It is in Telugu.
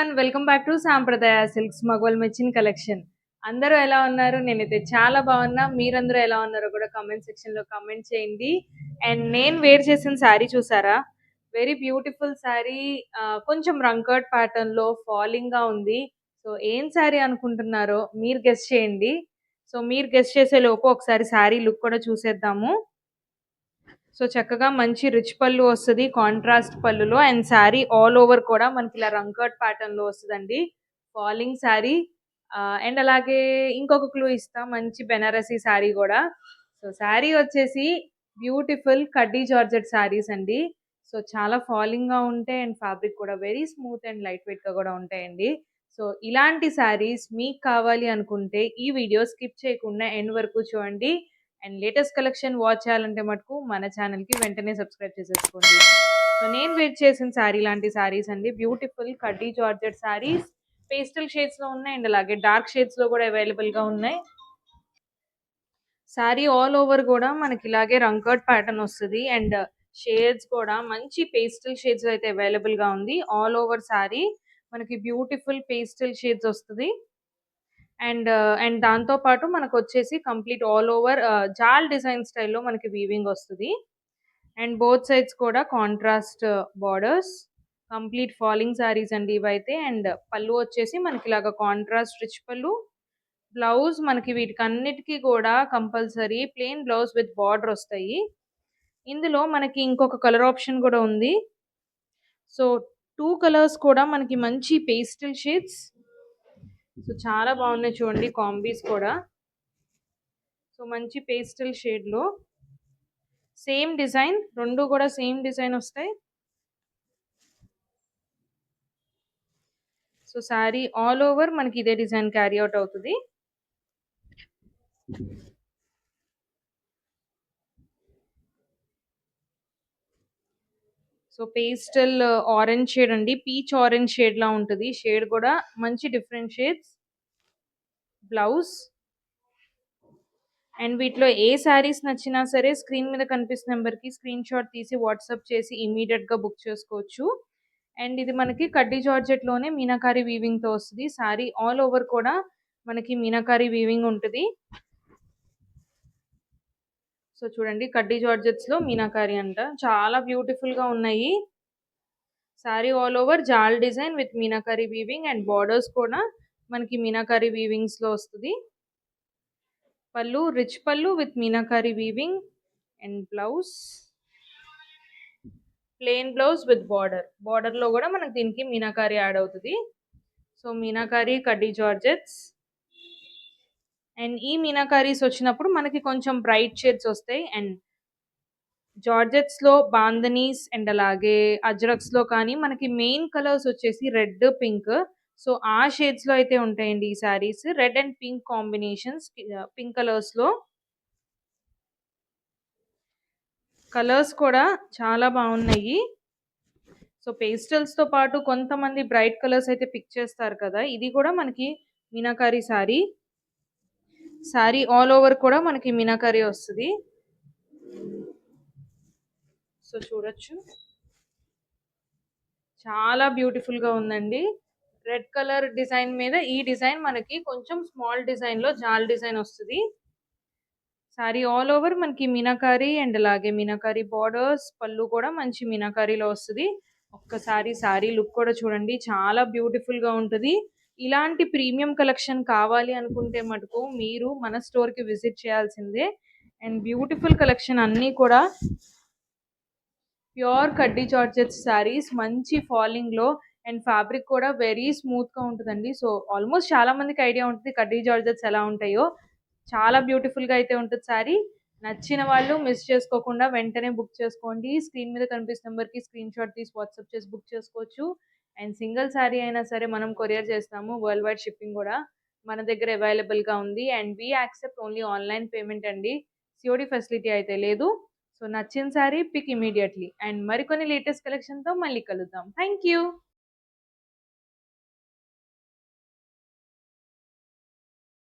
ఎవ్రీవన్, వెల్కమ్ బ్యాక్ టు సాంప్రదాయ సిల్క్స్ మగవల్ మెచ్చిన కలెక్షన్. అందరూ ఎలా ఉన్నారు? నేనైతే చాలా బాగున్నా. మీరందరూ ఎలా ఉన్నారో కూడా కామెంట్ సెక్షన్ లో కామెంట్ చేయండి. అండ్ నేను వేర్ చేసిన శారీ చూసారా? Very beautiful sari. కొంచెం రంకర్ట్ ప్యాటర్న్ లో ఫాలింగ్ గా ఉంది. సో ఏం శారీ అనుకుంటున్నారో మీరు గెస్ చేయండి. సో మీరు గెస్ చేసే లోపు ఒకసారి శారీ లుక్ కూడా చూసేద్దాము. సో చక్కగా మంచి రిచ్ పళ్ళు వస్తుంది కాంట్రాస్ట్ పళ్ళులో. అండ్ శారీ ఆల్ ఓవర్ కూడా మనకి ఇలా రంకర్ట్ ప్యాటర్న్ లో వస్తుందండి. ఫాలింగ్ శారీ. అండ్ అలాగే ఇంకొక క్లూ ఇస్తా, మంచి బెనారసీ శారీ కూడా. సో శారీ వచ్చేసి బ్యూటిఫుల్ కడ్డీ జార్జెట్ శారీస్ అండి. సో చాలా ఫాలింగ్ గా ఉంటాయి అండ్ ఫ్యాబ్రిక్ కూడా very smooth and light weight గా కూడా ఉంటాయండి. సో ఇలాంటి శారీస్ మీకు కావాలి అనుకుంటే ఈ వీడియో స్కిప్ చేయకుండా ఎండ్ వరకు చూడండి. అండ్ లేటెస్ట్ కలెక్షన్ వాచ్ చేయాలంటే మటుకు మన ఛానల్కి వెంటనే సబ్స్క్రైబ్ చేసేసుకోండి. సో నేను వేర్ చేసిన శారీ లాంటి శారీస్ అండి. బ్యూటిఫుల్ కడ్డీ జార్జెట్ శారీస్ పేస్టల్ షేడ్స్ లో ఉన్నాయి అండ్ అలాగే డార్క్ షేడ్స్ లో కూడా అవైలబుల్ గా ఉన్నాయి. శారీ ఆల్ ఓవర్ కూడా మనకి ఇలాగే రంకర్ట్ ప్యాటర్న్ వస్తుంది అండ్ షేడ్స్ కూడా మంచి పేస్టల్ షేడ్స్ అయితే అవైలబుల్ గా ఉంది. ఆల్ ఓవర్ శారీ మనకి బ్యూటిఫుల్ పేస్టల్ షేడ్స్ వస్తుంది. అండ్ దాంతో పాటు మనకు వచ్చేసి కంప్లీట్ ఆల్ ఓవర్ జాల్ డిజైన్ స్టైల్లో మనకి వీవింగ్ వస్తుంది. అండ్ బోత్ సైడ్స్ కూడా contrast borders. Complete falling saris అండి ఇవైతే. అండ్ పళ్ళు వచ్చేసి మనకి ఇలాగ కాంట్రాస్ట్ రిచ్ పళ్ళు. బ్లౌజ్ మనకి వీటికి అన్నిటికీ కూడా compulsory plain blouse with border వస్తాయి. ఇందులో మనకి ఇంకొక కలర్ ఆప్షన్ కూడా ఉంది. సో 2 కలర్స్ కూడా మనకి మంచి పేస్టల్ షేడ్స్. సో చాలా బాగున్నాయి చూడండి కాంబీస్ కూడా. సో మంచి పేస్టల్ షేడ్ లో సేమ్ డిజైన్, రెండు కూడా సేమ్ డిజైన్ వస్తాయి. సో శారీ ఆల్ ఓవర్ మనకి ఇదే డిజైన్ క్యారీ అవుట్ అవుతుంది. సో పేస్టల్ ఆరెంజ్ షేడ్ అండి, పీచ్ ఆరెంజ్ షేడ్ లా ఉంటుంది. షేడ్ కూడా మంచి డిఫరెంట్ షేడ్స్. బ్లౌజ్. అండ్ వీటిలో ఏ శారీస్ నచ్చినా సరే స్క్రీన్ మీద కనిపిస్తున్న నెంబర్కి స్క్రీన్ షాట్ తీసి వాట్సాప్ చేసి ఇమీడియట్గా బుక్ చేసుకోవచ్చు. అండ్ ఇది మనకి కడ్డీ జార్జెట్లోనే మీనాకారి వీవింగ్తో వస్తుంది. శారీ ఆల్ ఓవర్ కూడా మనకి మీనాకారి వీవింగ్ ఉంటుంది. సో చూడండి కడ్డీ జార్జెట్స్లో మీనాకారి అంట, చాలా బ్యూటిఫుల్గా ఉన్నాయి. శారీ ఆల్ ఓవర్ జాల్ design with meenakari weaving and borders కూడా మనకి మీనాకారి వీవింగ్స్లో వస్తుంది. Pallu rich pallu with meenakari weaving and blouse plain blouse with border లో కూడా మనకి దీనికి మీనాకారి యాడ్ అవుతుంది. సో మీనాకారి కడ్డీ జార్జెట్స్. అండ్ ఈ మీనాకారీస్ వచ్చినప్పుడు మనకి కొంచెం బ్రైట్ షేడ్స్ వస్తాయి. అండ్ జార్జెట్స్ లో బాందనీస్ అండ్ అలాగే అజ్రక్స్ లో కానీ మనకి మెయిన్ కలర్స్ వచ్చేసి రెడ్ పింక్. సో ఆ షేడ్స్ లో అయితే ఉంటాయండి ఈ saris. Red and pink combinations, pink colours లో. కలర్స్ కూడా చాలా బాగున్నాయి. సో పేస్టల్స్ తో పాటు కొంతమంది బ్రైట్ కలర్స్ అయితే పిక్ చేస్తారు కదా, ఇది కూడా మనకి మీనాకారి శారీ. శారీ ఆల్ ఓవర్ కూడా మనకి మీనాకారి వస్తుంది. సో చూడొచ్చు చాలా బ్యూటిఫుల్ గా ఉందండి. రెడ్ కలర్ డిజైన్ మీద ఈ డిజైన్ మనకి కొంచెం స్మాల్ డిజైన్ లో జాల్ డిజైన్ వస్తుంది. శారీ ఆల్ ఓవర్ మనకి మీనాకారి అండ్ అలాగే మీనాకారి బార్డర్స్. పళ్ళు కూడా మంచి మీనాకారిలో వస్తుంది. ఒక్కసారి శారీ లుక్ కూడా చూడండి, చాలా బ్యూటిఫుల్ గా ఉంటుంది. ఇలాంటి ప్రీమియం కలెక్షన్ కావాలి అనుకుంటే మటుకు మీరు మన స్టోర్ కి విజిట్ చేయాల్సిందే. అండ్ బ్యూటిఫుల్ కలెక్షన్ అన్నీ కూడా ప్యూర్ కడ్డీ జార్జెట్ శారీస్, మంచి ఫాలింగ్ లో. అండ్ ఫ్యాబ్రిక్ కూడా వెరీ స్మూత్ గా ఉంటుందండి. సో ఆల్మోస్ట్ చాలా మందికి ఐడియా ఉంటుంది కడ్డీ జార్జెట్స్ ఎలా ఉంటాయో. చాలా బ్యూటిఫుల్ గా అయితే ఉంటుంది శారీ. నచ్చిన వాళ్ళు మిస్ చేసుకోకుండా వెంటనే బుక్ చేసుకోండి. స్క్రీన్ మీద కనిపిస్తున్న నెంబర్ కి స్క్రీన్ షాట్ తీసి వాట్సాప్ చేసి బుక్ చేసుకోవచ్చు. అండ్ సింగిల్ శారీ అయినా సరే మనం కొరియర్ చేస్తాము. వరల్డ్ వైడ్ షిప్పింగ్ కూడా మన దగ్గర అవైలబుల్ గా ఉంది. And we accept only online payment అండి, సిఓడి ఫెసిలిటీ అయితే లేదు. సో నచ్చిన శారీ పిక్ ఇమీడియట్లీ. అండ్ మరికొన్ని లేటెస్ట్ కలెక్షన్తో మళ్ళీ కలుద్దాం. Thank you.